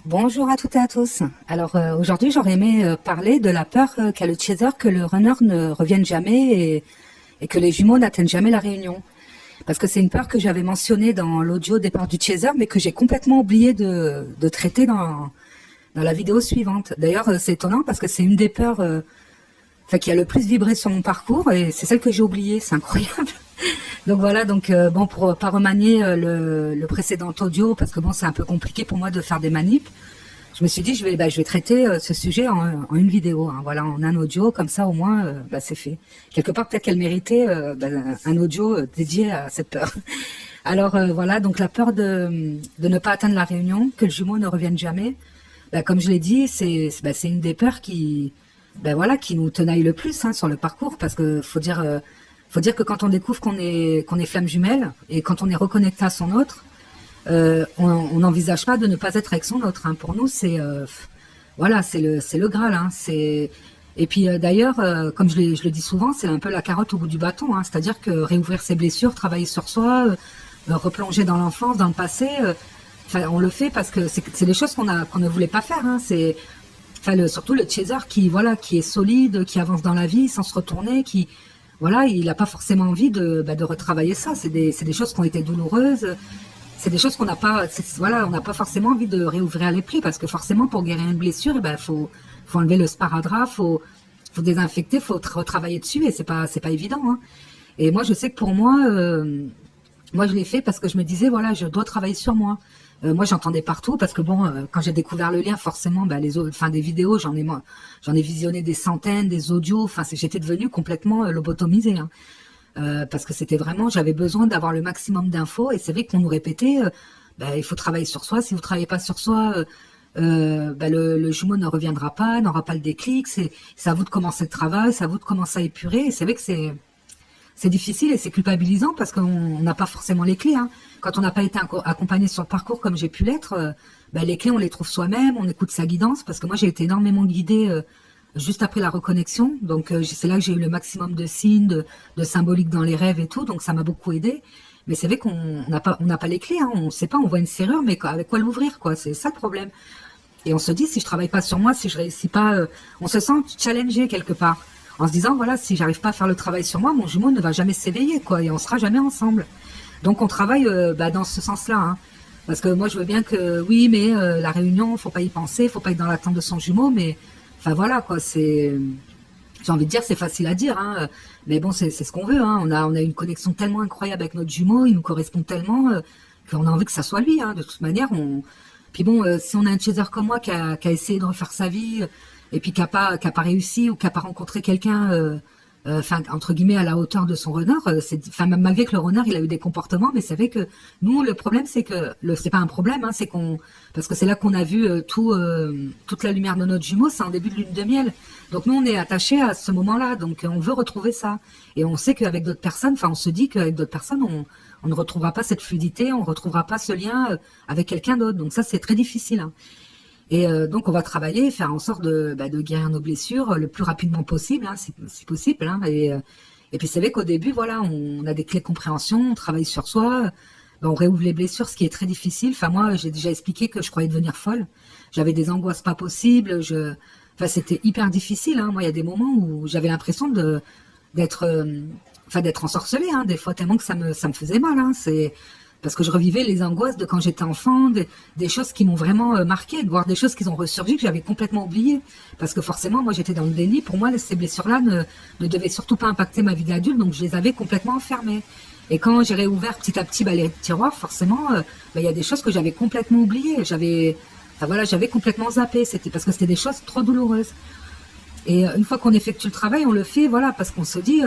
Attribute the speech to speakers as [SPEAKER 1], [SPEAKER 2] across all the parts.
[SPEAKER 1] Bonjour à toutes et à tous. Alors aujourd'hui j'aurais aimé parler de la peur qu'a le chaser que le runner ne revienne jamais et que les jumeaux n'atteignent jamais la réunion. Parce que c'est une peur que j'avais mentionnée dans l'audio départ du chaser mais que j'ai complètement oublié de traiter dans la vidéo suivante. D'ailleurs c'est étonnant parce que c'est une des peurs qui a le plus vibré sur mon parcours et c'est celle que j'ai oubliée, c'est incroyable. Donc voilà, bon, pour pas remanier le précédent audio, parce que bon, c'est un peu compliqué pour moi de faire des manips, je me suis dit, je vais traiter ce sujet en une vidéo, hein, voilà, en un audio, comme ça au moins, c'est fait. Quelque part, peut-être qu'elle méritait un audio dédié à cette peur. Alors voilà, donc la peur de ne pas atteindre la réunion, que le jumeau ne revienne jamais, comme je l'ai dit, c'est une des peurs qui nous tenaille le plus hein, sur le parcours, parce que faut dire que quand on découvre qu'on est flamme jumelle et quand on est reconnecté à son autre, on n'envisage pas de ne pas être avec son autre. Hein. Pour nous, c'est le Graal. Hein. Et puis d'ailleurs, comme je le dis souvent, c'est un peu la carotte au bout du bâton. Hein. C'est-à-dire que réouvrir ses blessures, travailler sur soi, replonger dans l'enfance, dans le passé, on le fait parce que c'est des choses qu'on ne voulait pas faire. Hein. Surtout le chaser qui est solide, qui avance dans la vie sans se retourner, il n'a pas forcément envie de retravailler ça. C'est des choses qui ont été douloureuses. C'est des choses qu'on n'a pas, on n'a pas forcément envie de réouvrir les plis parce que forcément pour guérir une blessure, faut enlever le sparadrap, faut désinfecter, faut retravailler dessus et c'est pas évident. Hein. Et moi je sais que pour moi, moi je l'ai fait parce que je me disais je dois travailler sur moi. Moi j'entendais partout parce que quand j'ai découvert le lien forcément des vidéos j'en ai visionné des centaines, des audios, j'étais devenue complètement lobotomisée hein. Parce que c'était vraiment j'avais besoin d'avoir le maximum d'infos et c'est vrai qu'on nous répétait il faut travailler sur soi, si vous travaillez pas sur soi le jumeau ne reviendra pas, n'aura pas le déclic, c'est à vous de commencer le travail, c'est à vous de commencer à épurer et c'est vrai que c'est difficile et c'est culpabilisant parce qu'on n'a pas forcément les clés. Hein. Quand on n'a pas été accompagné sur le parcours comme j'ai pu l'être, les clés on les trouve soi-même, on écoute sa guidance parce que moi j'ai été énormément guidée juste après la reconnexion. Donc c'est là que j'ai eu le maximum de signes, de symboliques dans les rêves et tout, donc ça m'a beaucoup aidé. Mais c'est vrai qu'on n'a pas les clés, hein. On ne sait pas, on voit une serrure, mais avec quoi l'ouvrir, quoi. C'est ça le problème. Et on se dit si je travaille pas sur moi, si je réussis pas, on se sent challengé quelque part. En se disant, si j'arrive pas à faire le travail sur moi, mon jumeau ne va jamais s'éveiller, quoi, et on sera jamais ensemble. Donc on travaille dans ce sens-là, hein. Parce que moi je veux bien que, oui, mais la réunion, faut pas y penser, faut pas être dans l'attente de son jumeau, mais j'ai envie de dire, c'est facile à dire, hein, mais bon, c'est ce qu'on veut, hein. On a une connexion tellement incroyable avec notre jumeau, il nous correspond tellement qu'on a envie que ça soit lui, hein. De toute manière, puis bon, si on a un chaser comme moi qui a essayé de refaire sa vie et puis qui a pas réussi ou qui a pas rencontré quelqu'un entre guillemets à la hauteur de son runner, malgré que le runner il a eu des comportements, mais c'est vrai que nous le problème c'est que c'est pas un problème, hein, parce que c'est là qu'on a vu toute la lumière de notre jumeau, c'est en début de lune de miel. Donc nous on est attaché à ce moment-là, donc on veut retrouver ça et on sait qu'avec d'autres personnes, on se dit qu'avec d'autres personnes on ne retrouvera pas cette fluidité, on ne retrouvera pas ce lien avec quelqu'un d'autre. Donc ça c'est très difficile. Hein. Et donc on va travailler, faire en sorte de guérir nos blessures le plus rapidement possible, hein, si possible. Hein, et puis c'est vrai qu'au début, on a des clés de compréhension, on travaille sur soi, on réouvre les blessures, ce qui est très difficile. Moi, j'ai déjà expliqué que je croyais devenir folle. J'avais des angoisses pas possibles. C'était hyper difficile. Hein. Moi, il y a des moments où j'avais l'impression d'être ensorcelée, hein, des fois tellement que ça me faisait mal. Hein. C'est parce que je revivais les angoisses de quand j'étais enfant, des choses qui m'ont vraiment marqué, de voir des choses qui ont ressurgi que j'avais complètement oubliées. Parce que forcément, moi, j'étais dans le déni. Pour moi, ces blessures-là ne devaient surtout pas impacter ma vie d'adulte, donc je les avais complètement enfermées. Et quand j'ai réouvert petit à petit les tiroirs, forcément, il y a des choses que j'avais complètement oubliées. J'avais complètement zappé. C'était parce que c'était des choses trop douloureuses. Et une fois qu'on effectue le travail, on le fait, parce qu'on se dit,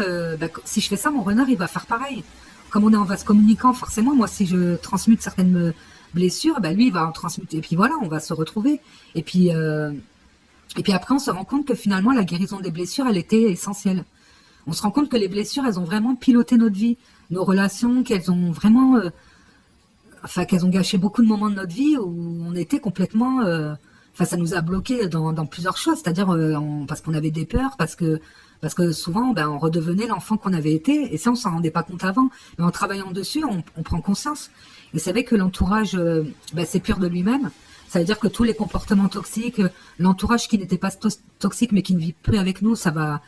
[SPEAKER 1] si je fais ça, mon runner, il va faire pareil. Comme on est en vase communicant, forcément, moi, si je transmute certaines blessures, lui, il va en transmuter. Et puis on va se retrouver. Et puis après, on se rend compte que finalement, la guérison des blessures, elle était essentielle. On se rend compte que les blessures, elles ont vraiment piloté notre vie, nos relations, qu'elles ont vraiment, qu'elles ont gâché beaucoup de moments de notre vie où on était complètement, ça nous a bloqué dans plusieurs choses. C'est-à-dire parce qu'on avait des peurs, parce que souvent, on redevenait l'enfant qu'on avait été, et ça, on s'en rendait pas compte avant. Mais en travaillant dessus, on prend conscience. Et c'est vrai que l'entourage s'épure de lui-même, Ça veut dire que tous les comportements toxiques, l'entourage qui n'était pas toxique mais qui ne vit plus avec nous, ça va,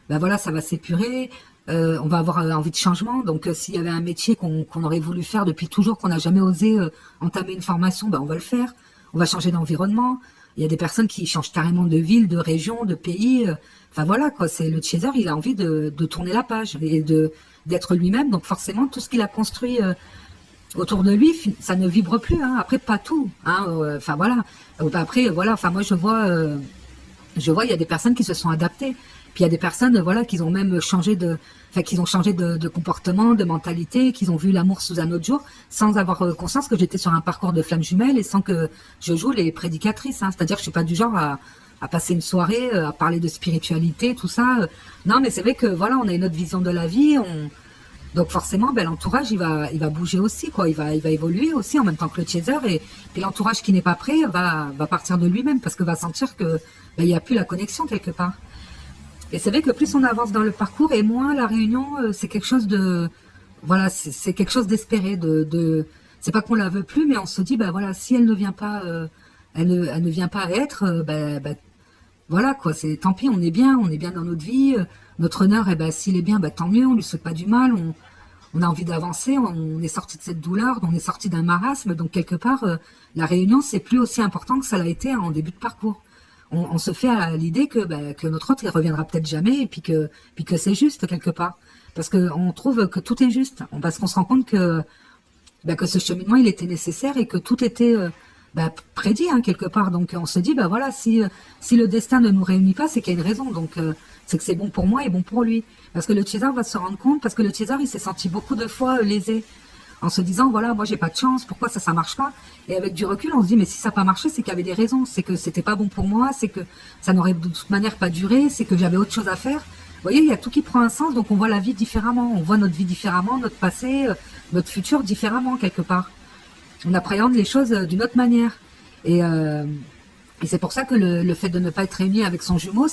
[SPEAKER 1] ben voilà, ça va s'épurer. On va avoir envie de changement. Donc, s'il y avait un métier qu'on aurait voulu faire depuis toujours, qu'on n'a jamais osé entamer une formation, ben on va le faire. On va changer d'environnement. Il y a des personnes qui changent carrément de ville, de région, de pays. Enfin voilà, quoi. C'est le chaser, il a envie de tourner la page et d'être lui-même. Donc forcément, tout ce qu'il a construit autour de lui, ça ne vibre plus. Hein. Après, pas tout. Hein. Enfin voilà. Après, voilà. Enfin moi, je vois, il y a des personnes qui se sont adaptées. Puis il y a des personnes, voilà, qui ont même changé qu'ils ont changé de comportement, de mentalité, qu'ils ont vu l'amour sous un autre jour, sans avoir conscience que j'étais sur un parcours de flamme jumelle et sans que je joue les prédicatrices. Hein. C'est-à-dire que je suis pas du genre à passer une soirée, à parler de spiritualité, tout ça. Non, mais c'est vrai que voilà, on a une autre vision de la vie. Donc forcément, ben, l'entourage, il va bouger aussi, quoi. Il va évoluer aussi en même temps que le chaser. Et puis l'entourage qui n'est pas prêt va partir de lui-même parce que va sentir que ben, il y a plus la connexion quelque part. Et c'est vrai que plus on avance dans le parcours et moins la réunion, c'est quelque chose de, voilà, c'est quelque chose d'espéré, c'est pas qu'on la veut plus, mais on se dit, bah voilà, si elle ne vient pas, elle ne vient pas à être, voilà quoi, c'est tant pis, on est bien dans notre vie, notre honneur, et ben s'il est bien, bah tant mieux, on lui souhaite pas du mal, on a envie d'avancer, on est sorti de cette douleur, on est sorti d'un marasme, donc quelque part, la réunion c'est plus aussi important que ça l'a été en début de parcours. On se fait à l'idée que notre autre il reviendra peut-être jamais et puis que c'est juste quelque part parce que on trouve que tout est juste parce qu'on se rend compte que ce cheminement il était nécessaire et que tout était prédit hein, quelque part donc on se dit voilà si le destin ne nous réunit pas c'est qu'il y a une raison donc c'est que c'est bon pour moi et bon pour lui parce que le chaser va se rendre compte parce que le chaser il s'est senti beaucoup de fois lésé en se disant voilà moi j'ai pas de chance pourquoi ça marche pas et avec du recul on se dit mais si ça n'a pas marché c'est qu'il y avait des raisons c'est que c'était pas bon pour moi c'est que ça n'aurait de toute manière pas duré c'est que j'avais autre chose à faire vous voyez il y a tout qui prend un sens donc on voit la vie différemment on voit notre vie différemment notre passé notre futur différemment quelque part on appréhende les choses d'une autre manière et c'est pour ça que le fait de ne pas être réuni avec son jumeau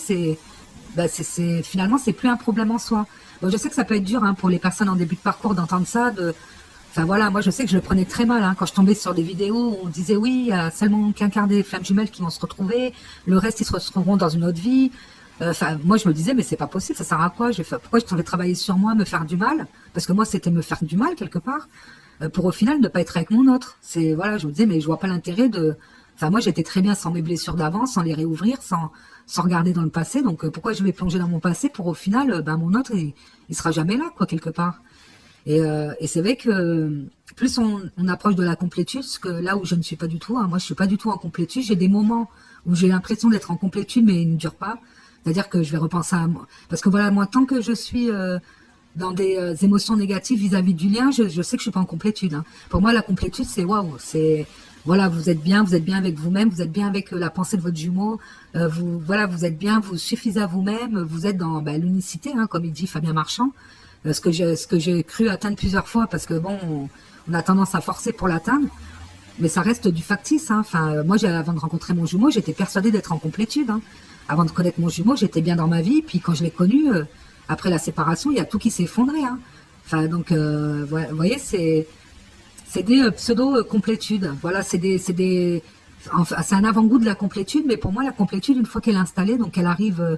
[SPEAKER 1] finalement c'est plus un problème en soi. Bon, je sais que ça peut être dur hein, pour les personnes en début de parcours d'entendre ça enfin voilà, moi je sais que je le prenais très mal hein, quand je tombais sur des vidéos où on disait oui, il y a seulement qu'un quart des flammes jumelles qui vont se retrouver, le reste ils se retrouveront dans une autre vie. Enfin, moi je me disais mais c'est pas possible, ça sert à quoi pourquoi je devais travailler sur moi, me faire du mal parce que moi c'était me faire du mal quelque part pour au final ne pas être avec mon autre. C'est voilà, je me disais mais je vois pas l'intérêt de. Enfin moi j'étais très bien sans mes blessures d'avant, sans les réouvrir, sans regarder dans le passé. Donc pourquoi je vais plonger dans mon passé pour au final mon autre il sera jamais là quoi quelque part. Et c'est vrai que plus on approche de la complétude, parce que là où je ne suis pas du tout, hein, moi je suis pas du tout en complétude, j'ai des moments où j'ai l'impression d'être en complétude, mais ils ne durent pas. C'est-à-dire que je vais repenser à moi. Parce que voilà, moi tant que je suis dans des émotions négatives vis-à-vis du lien, je sais que je suis pas en complétude. Hein. Pour moi la complétude c'est waouh, c'est voilà, vous êtes bien avec vous-même, vous êtes bien avec la pensée de votre jumeau, vous êtes bien, vous suffisez à vous-même, vous êtes dans l'unicité, hein, comme il dit Fabien Marchand. Ce que j'ai cru atteindre plusieurs fois parce que bon on a tendance à forcer pour l'atteindre mais ça reste du factice hein. Enfin moi avant de rencontrer mon jumeau j'étais persuadée d'être en complétude hein. Avant de connaître mon jumeau j'étais bien dans ma vie puis quand je l'ai connu après la séparation il y a tout qui s'est effondré hein. Enfin donc vous voyez c'est des pseudo complétudes voilà c'est un avant-goût de la complétude mais pour moi la complétude une fois qu'elle est installée donc elle arrive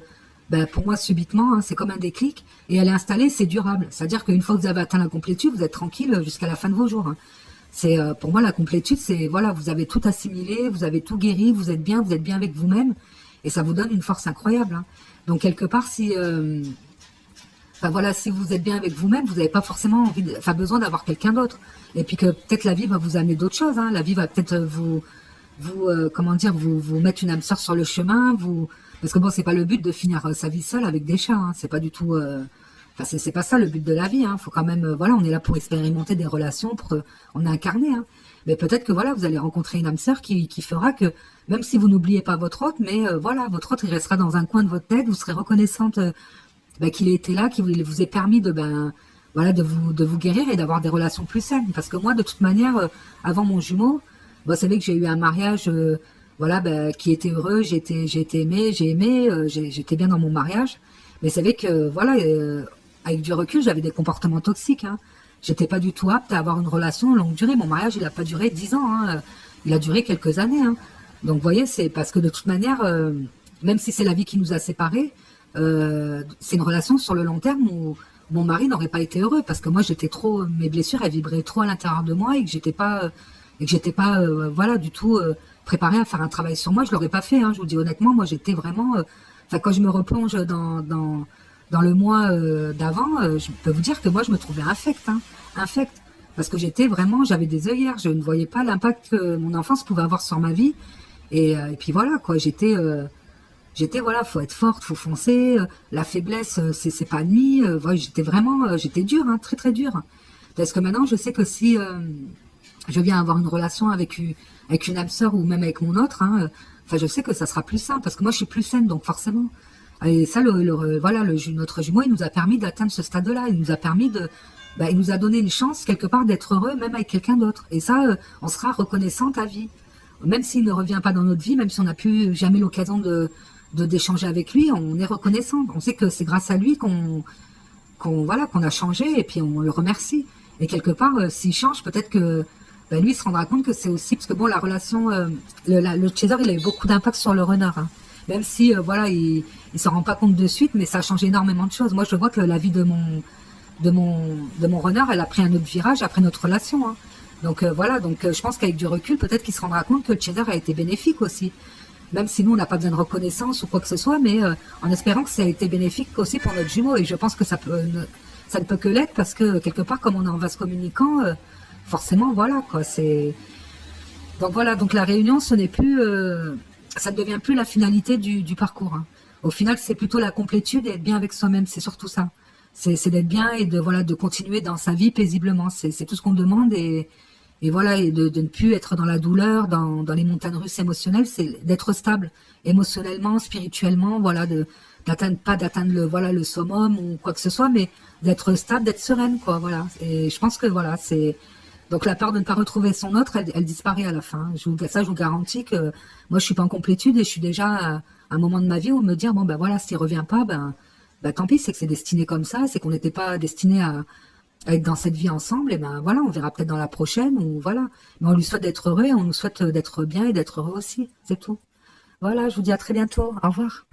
[SPEAKER 1] pour moi subitement, hein, c'est comme un déclic, et elle est installée, c'est durable. C'est-à-dire qu'une fois que vous avez atteint la complétude, vous êtes tranquille jusqu'à la fin de vos jours. Hein. C'est pour moi la complétude, c'est voilà, vous avez tout assimilé, vous avez tout guéri, vous êtes bien avec vous-même, et ça vous donne une force incroyable. Hein. Donc quelque part, si si vous êtes bien avec vous-même, vous n'avez pas forcément besoin d'avoir quelqu'un d'autre. Et puis que peut-être la vie va vous amener d'autres choses. Hein. La vie va peut-être vous mettre une âme sœur sur le chemin, parce que bon, c'est pas le but de finir sa vie seule avec des chats, hein. C'est pas du tout, c'est pas ça le but de la vie, hein. Faut quand même, on est là pour expérimenter des relations, on est incarné, hein. Mais peut-être que vous allez rencontrer une âme sœur qui fera que, même si vous n'oubliez pas votre hôte, mais votre hôte il restera dans un coin de votre tête, vous serez reconnaissante qu'il ait été là, qu'il vous ait permis de vous guérir et d'avoir des relations plus saines. Parce que moi, de toute manière, avant mon jumeau, vous savez que j'ai eu un mariage. Qui était heureux, j'ai été aimée, j'étais bien dans mon mariage. Mais c'est vrai que, avec du recul, j'avais des comportements toxiques. Hein. J'étais pas du tout apte à avoir une relation longue durée. Mon mariage, il a pas duré 10 ans. Hein. Il a duré quelques années. Hein. Donc, vous voyez, c'est parce que de toute manière, même si c'est la vie qui nous a séparés, c'est une relation sur le long terme où mon mari n'aurait pas été heureux parce que moi, j'étais trop, mes blessures, elles vibraient trop à l'intérieur de moi et que j'étais pas, voilà, du tout préparée à faire un travail sur moi. Je l'aurais pas fait, hein, je vous dis honnêtement. Moi, j'étais vraiment, enfin, quand je me replonge dans le mois d'avant, je peux vous dire que moi, je me trouvais infecte, hein, infecte. Parce que j'étais vraiment, j'avais des œillères, je ne voyais pas l'impact que mon enfance pouvait avoir sur ma vie. Et puis voilà, quoi, j'étais, voilà, faut être forte, faut foncer, la faiblesse, c'est pas admis. Voilà, j'étais vraiment, j'étais dure, hein, très très dure. Parce que maintenant, je sais que si je viens avoir une relation avec une âme sœur ou même avec mon autre, hein, enfin, je sais que ça sera plus sain, parce que moi, je suis plus saine, donc forcément. Et ça, voilà, notre jumeau, il nous a permis d'atteindre ce stade-là. Il nous a permis il nous a donné une chance quelque part d'être heureux, même avec quelqu'un d'autre. Et ça, on sera reconnaissante à vie. Même s'il ne revient pas dans notre vie, même si on n'a plus jamais l'occasion d'échanger avec lui, on est reconnaissant. On sait que c'est grâce à lui voilà, qu'on a changé et puis on le remercie. Et quelque part, s'il change, peut-être que lui il se rendra compte que c'est aussi parce que bon, la relation, le chaser, il a eu beaucoup d'impact sur le runner, hein. Même si voilà, il s'en rend pas compte de suite, mais ça a changé énormément de choses. Moi, je vois que la vie de mon runner, elle a pris un autre virage après notre relation, hein. Donc voilà, donc je pense qu'avec du recul, peut-être qu'il se rendra compte que le chaser a été bénéfique aussi. Même si nous, on n'a pas besoin de reconnaissance ou quoi que ce soit, mais en espérant que ça a été bénéfique aussi pour notre jumeau. Et je pense que ça ne peut que l'être parce que quelque part, comme on est en vase communicant, forcément, voilà, quoi. Donc voilà, donc la réunion, ce n'est plus, ça ne devient plus la finalité du parcours, hein. Au final, c'est plutôt la complétude et être bien avec soi-même. C'est surtout ça. C'est d'être bien et de continuer dans sa vie paisiblement. C'est tout ce qu'on demande et voilà, et de ne plus être dans la douleur, dans les montagnes russes émotionnelles, c'est d'être stable émotionnellement, spirituellement, voilà, pas d'atteindre le summum ou quoi que ce soit, mais d'être stable, d'être sereine, quoi, voilà. Et je pense que voilà, donc la peur de ne pas retrouver son autre, elle disparaît à la fin. Je vous garantis que moi je suis pas en complétude et je suis déjà à un moment de ma vie où me dire bon ben voilà, s'il revient pas, tant pis, c'est que c'est destiné comme ça, c'est qu'on n'était pas destiné à être dans cette vie ensemble, et ben voilà, on verra peut-être dans la prochaine, ou voilà. Mais on lui souhaite d'être heureux, et on nous souhaite d'être bien et d'être heureux aussi, c'est tout. Voilà, je vous dis à très bientôt, au revoir.